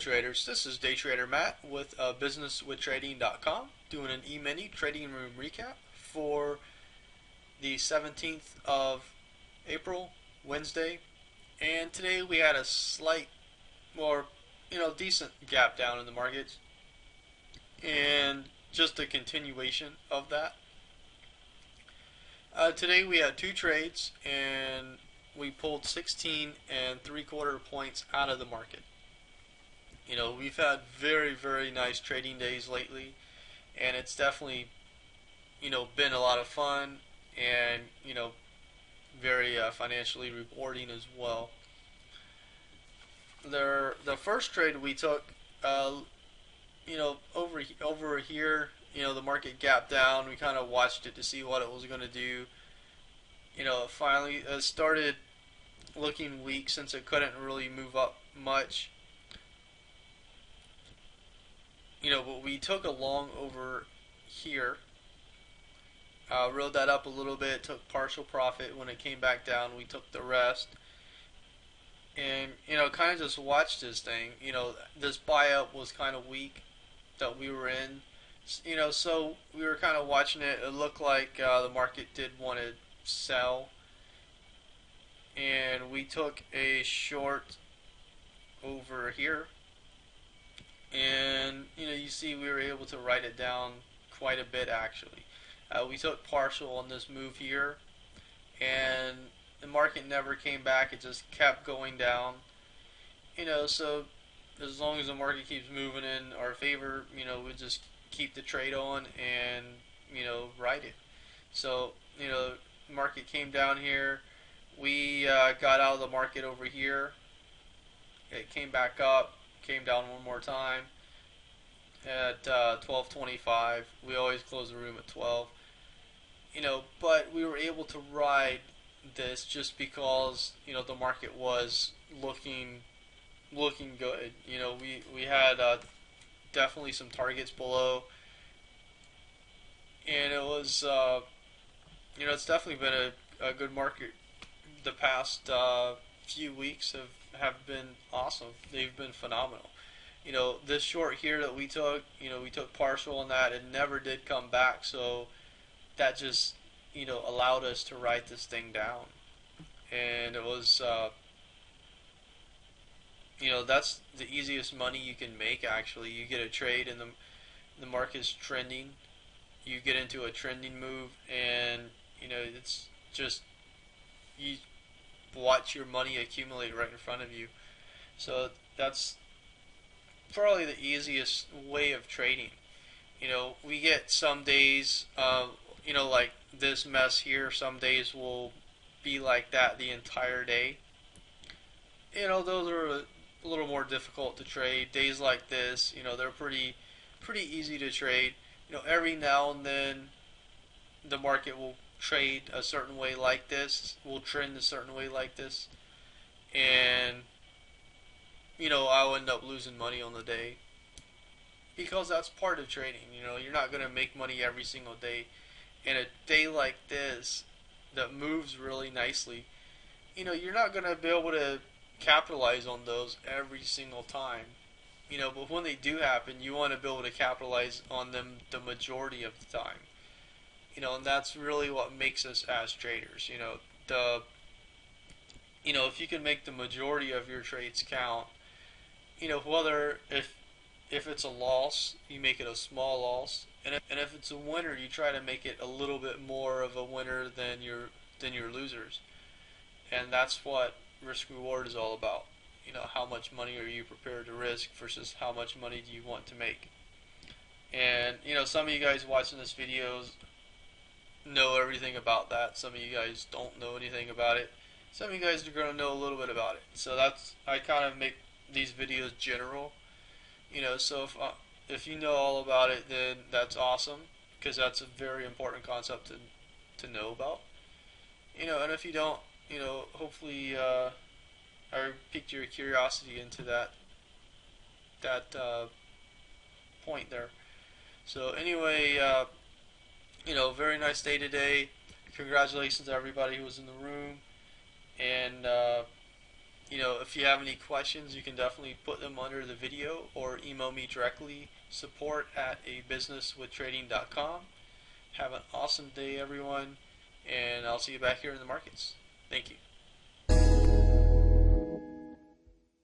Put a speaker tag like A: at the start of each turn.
A: traders, this is Day Trader Matt with businesswithtrading.com doing an E-mini trading room recap for the 17th of April, Wednesday. And today we had a slight, or decent gap down in the markets, and just a continuation of that. Today we had two trades and we pulled 16 3/4 points out of the market. We've had very nice trading days lately, and it's definitely been a lot of fun and very financially rewarding as well. The first trade we took, over here, the market gapped down. We kind of watched it to see what it was going to do. It finally started looking weak since it couldn't really move up much. But we took a long over here, rode that up a little bit, took partial profit. When it came back down, we took the rest, and kind of just watched this thing. This buy up was kind of weak that we were in, so we were kind of watching it. It looked like the market did want to sell, and we took a short over here. And you see we were able to write it down quite a bit actually. We took partial on this move here, and the market never came back. It just kept going down. So as long as the market keeps moving in our favor, we just keep the trade on and write it. So the market came down here. We got out of the market over here. It came back up. Came down one more time at 12:25. We always close the room at 12. But we were able to ride this just because the market was looking good. We had definitely some targets below, and it was it's definitely been a good market. The past few weeks have been awesome. They've been phenomenal. This short here that we took, we took partial on that. It never did come back, so that just allowed us to write this thing down. And it was that's the easiest money you can make actually. You get a trade and the market's trending. You get into a trending move, and it's just you watch your money accumulate right in front of you. So that's probably the easiest way of trading. We get some days, like this mess here. Some days will be like that the entire day. Those are a little more difficult to trade. Days like this, they're pretty easy to trade. Every now and then the market will trade a certain way like this, will trend a certain way like this, and I'll end up losing money on the day because that's part of trading. You're not going to make money every single day. And a day like this that moves really nicely, you're not going to be able to capitalize on those every single time. But when they do happen, you want to be able to capitalize on them the majority of the time. And that's really what makes us as traders. If you can make the majority of your trades count, whether if it's a loss, you make it a small loss, and if it's a winner, you try to make it a little bit more of a winner than your losers. And that's what risk reward is all about. How much money are you prepared to risk versus how much money do you want to make? And some of you guys watching this video know everything about that. Some of you guys don't know anything about it. Some of you guys are going to know a little bit about it. So I kind of make these videos general. So if you know all about it, then that's awesome, because that's a very important concept to know about. And if you don't, hopefully I piqued your curiosity into that point there. So anyway, very nice day today. Congratulations to everybody who was in the room, and if you have any questions, you can definitely put them under the video or email me directly, support@abusinesswithtrading.com. Have an awesome day, everyone, and I'll see you back here in the markets. Thank you.